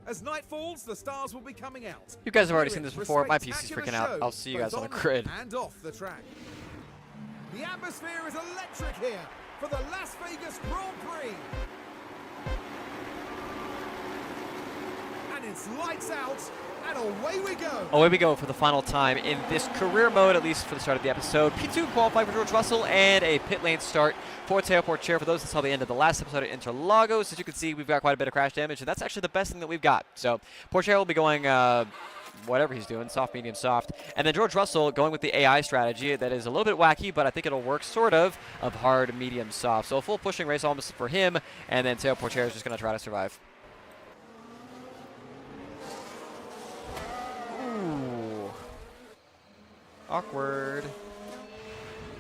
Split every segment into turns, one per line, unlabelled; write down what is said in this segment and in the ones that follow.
As night falls, the stars will be coming out.
You guys have already seen this before. My PC's freaking out. I'll see you guys on the grid.
And off the track. The atmosphere is electric here for the Las Vegas Grand Prix. And it's lights out, and away we go.
Away we go for the final time in this career mode, at least for the start of the episode. P2 qualified for George Russell and a pit lane start for Teo Porcher. For those that saw the end of the last episode of Interlagos, as you can see, we've got quite a bit of crash damage, and that's actually the best thing that we've got. So Porcher will be going whatever he's doing, soft, medium, soft. And then George Russell going with the AI strategy that is a little bit wacky, but I think it'll work sort of hard, medium, soft. So a full pushing race almost for him, and then Teo Porcher is just going to try to survive. Ooh. Awkward.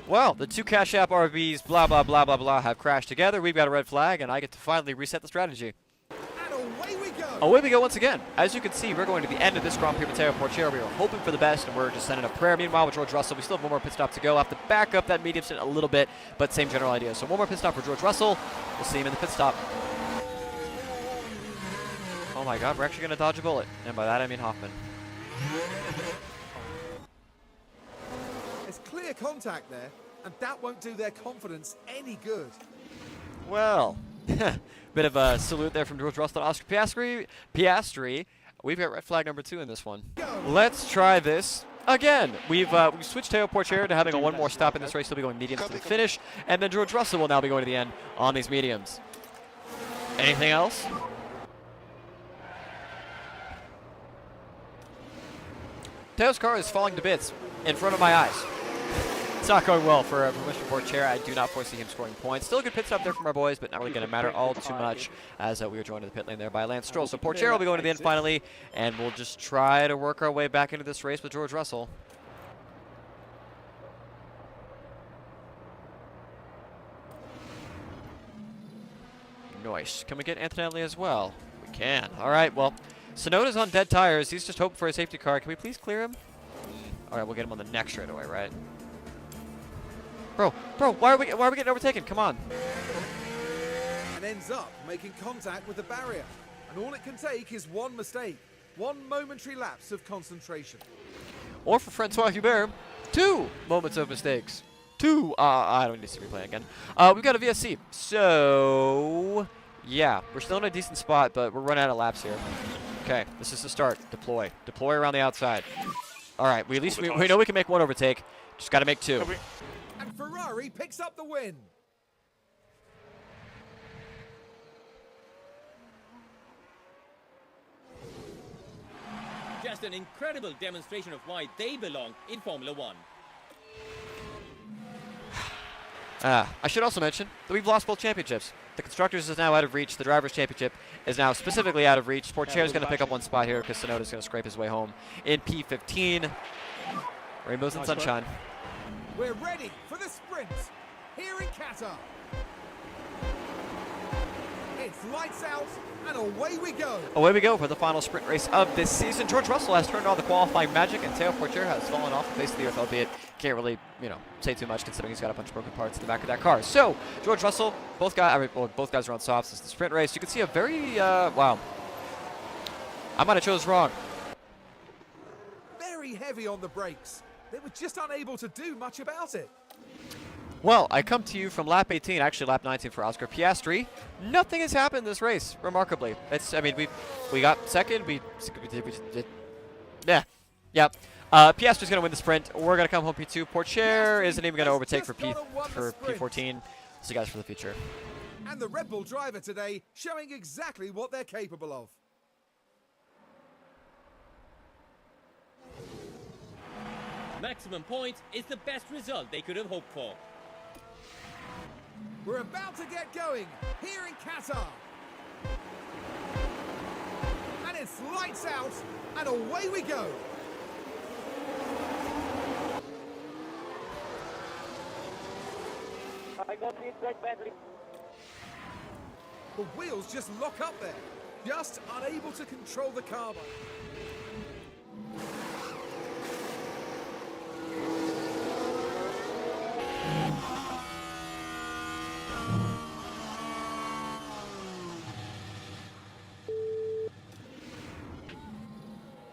Well, the two Cash App RVs, blah, blah, blah, blah, blah, have crashed together. We've got a red flag, and I get to finally reset the strategy.
And away we go.
Away we go once again. As you can see, we're going to the end of this Grand Prix with Teo Porcher. We were hoping for the best, and we're just sending a prayer. Meanwhile, with George Russell, we still have one more pit stop to go. We'll have to back up that medium stint a little bit, but same general idea. So one more pit stop for George Russell. We'll see him in the pit stop. Oh my god, we're actually going to dodge a bullet. And by that, I mean Hoffman.
There's clear contact there, and that won't do their confidence any good.
Well, bit of a salute there from George Russell and Oscar Piastri. We've got red flag number 2 in this one. Let's try this again. We've switched Teo Porcher to having a one more stop in this race. He'll be going mediums to the finish, and then George Russell will now be going to the end on these mediums. Anything else? Teo's car is falling to bits in front of my eyes. It's not going well for Mr. Porcher. I do not foresee him scoring points. Still a good pit stop there from our boys, but not really going to matter all too much as we were joined in the pit lane there by Lance Stroll. So Porcher will be going to the end finally, and we'll just try to work our way back into this race with George Russell. Nice. Can we get Antonelli as well? We can. All right, well, Sonoda's on dead tires. He's just hoping for a safety car. Can we please clear him? All right, we'll get him on the neck straight away, right? Bro, why are we getting overtaken? Come on.
And ends up making contact with the barrier. And all it can take is one mistake. One momentary lapse of concentration.
Or for Francois Hubert, 2 moments of mistakes. 2. I don't need to see replay again. We've got a VSC. So, yeah, we're still in a decent spot, but we're running out of laps here. Okay, this is the start. Deploy. Deploy around the outside. All right, at least we know we can make one overtake. Just got to make 2.
And Ferrari picks up the win.
Just an incredible demonstration of why they belong in Formula One.
I should also mention that we've lost both championships. The Constructors is now out of reach. The Drivers' Championship is now specifically out of reach. Porcher is going to pick up one spot here because Sonoda is going to scrape his way home in P15. Rainbows and sunshine.
We're ready for the sprint here in Qatar. It's lights out and away we go.
Away we go for the final sprint race of this season. George Russell has turned on the qualifying magic, and Teo Porcher has fallen off the face of the earth, albeit can't really, say too much considering he's got a bunch of broken parts in the back of that car. So George Russell, both guys are on softs. It's the sprint race. You can see a very wow. I might have chose wrong.
Very heavy on the brakes. They were just unable to do much about it.
Well, I come to you from lap 18, actually lap 19 for Oscar Piastri. Nothing has happened in this race, remarkably. We got second. Piastri's going to win the sprint. We're going to come home P2. Porcher isn't even going to overtake for P14. See you guys for the future.
And the Red Bull driver today showing exactly what they're capable of.
Maximum points is the best result they could have hoped for.
We're about to get going here in Qatar. And it's lights out and away we go.
I got hit quite badly.
The wheels just lock up there, just unable to control the car.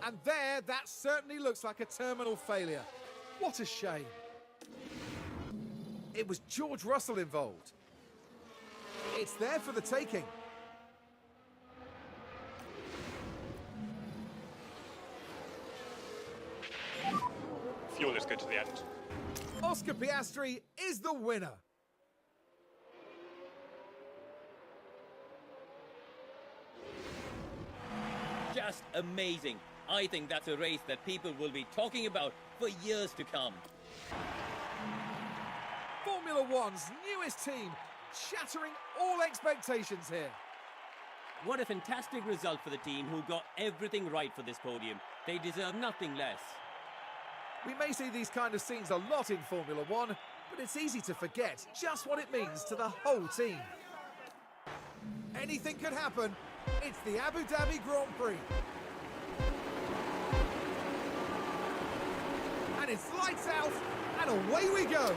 And there, that certainly looks like a terminal failure. What a shame. It was George Russell involved. It's there for the taking.
Fuel is good to the end.
Oscar Piastri is the winner.
Just amazing. I think that's a race that people will be talking about for years to come.
Formula One's newest team, shattering all expectations here.
What a fantastic result for the team who got everything right for this podium. They deserve nothing less.
We may see these kind of scenes a lot in Formula One, but it's easy to forget just what it means to the whole team. Anything could happen. It's the Abu Dhabi Grand Prix. And it's lights out, and away we go.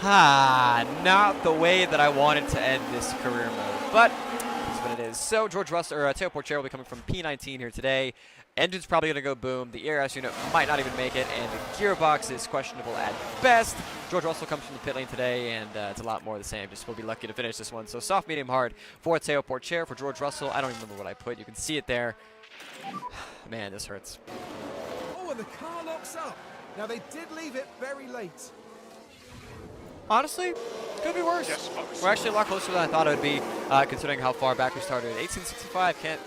Not the way that I wanted to end this career mode, but that's what it is. So George Russell, or Teo Porchero will be coming from P19 here today. Engine's probably going to go boom. The ERS unit might not even make it, and the gearbox is questionable at best. George Russell comes from the pit lane today, and it's a lot more of the same. Just we'll be lucky to finish this one. So soft, medium, hard for Teo Porchero. For George Russell, I don't even remember what I put. You can see it there. Man, this hurts.
Oh, and the car locks up. Now, they did leave it very late.
Honestly, could be worse.
Yes,
We're actually a lot closer than I thought it would be, considering how far back we started. 1865 can't,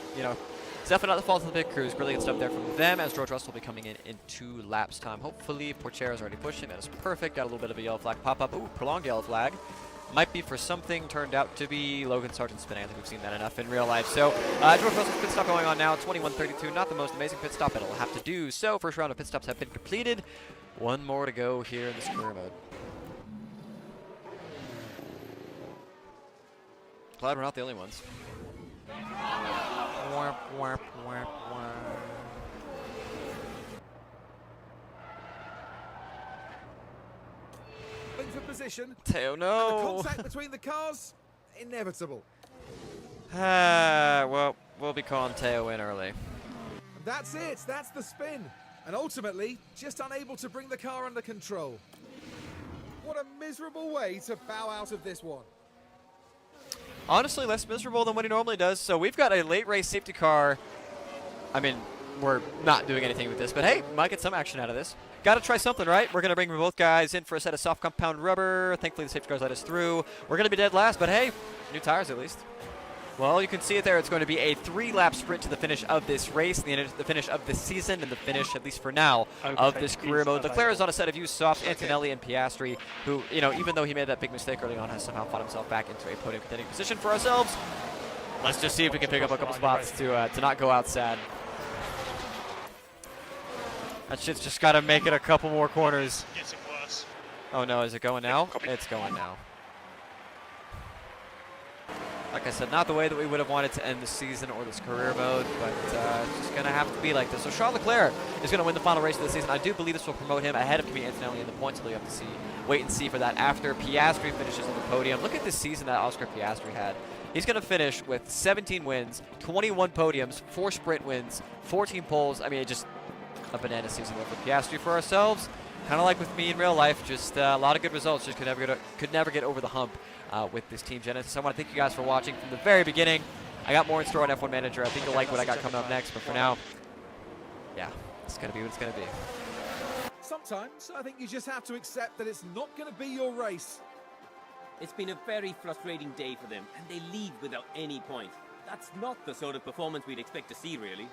it's definitely not the fault of the pit crews. Really good stuff there from them, as George Russell will be coming in 2 laps time. Hopefully, Porchero's already pushing. That is perfect. Got a little bit of a yellow flag pop up. Ooh, prolonged yellow flag. Might be for something, turned out to be Logan Sargent spinning. I think we've seen that enough in real life. So, George Russell's pit stop going on now. 21:32, not the most amazing pit stop it'll have to do. So, first round of pit stops have been completed. One more to go here in this career mode. Glad we're not the only ones. Warp, warp, warp, warp.
Into position.
Teo,
And the
no.
contact between the cars, inevitable.
Well, we'll be calling Teo in early.
And that's it. That's the spin. And ultimately, just unable to bring the car under control. What a miserable way to bow out of this one.
Honestly, less miserable than what he normally does. So we've got a late race safety car. I mean, we're not doing anything with this, but hey, might get some action out of this. Got to try something, right? We're going to bring both guys in for a set of soft compound rubber. Thankfully, the safety cars let us through. We're going to be dead last, but hey, new tires at least. Well, you can see it there. It's going to be a 3-lap sprint to the finish of this race, the finish of this season, and the finish, at least for now, of this career mode. Leclerc is on a set of used softs, Antonelli and Piastri, who, even though he made that big mistake early on, has somehow fought himself back into a podium contending position for ourselves. Let's just see if we can pick up a couple spots to not go out sad. That shit's just got to make it a couple more corners.
Getting worse.
Oh no, is it going now?
Copy.
It's going now. Like I said, not the way that we would have wanted to end the season or this career mode, but it's just going to have to be like this. So Charles Leclerc is going to win the final race of the season. I do believe this will promote him ahead of Kimi Antonelli in the points, so you have to wait and see for that after Piastri finishes on the podium. Look at this season that Oscar Piastri had. He's going to finish with 17 wins, 21 podiums, 4 sprint wins, 14 poles. I mean, it's just a banana season there for Piastri for ourselves. Kind of like with me in real life, just a lot of good results. Just could never get over the hump with this Team Genesis. I want to thank you guys for watching from the very beginning. I got more in store on F1 Manager. I think you'll like what I got coming up next. But for now, yeah, it's going to be what it's going to be.
Sometimes I think you just have to accept that it's not going to be your race.
It's been a very frustrating day for them, and they leave without any points. That's not the sort of performance we'd expect to see, really.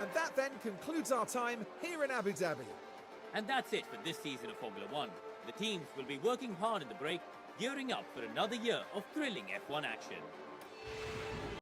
And that then concludes our time here in Abu Dhabi.
And that's it for this season of Formula One. The teams will be working hard at the break, gearing up for another year of thrilling F1 action.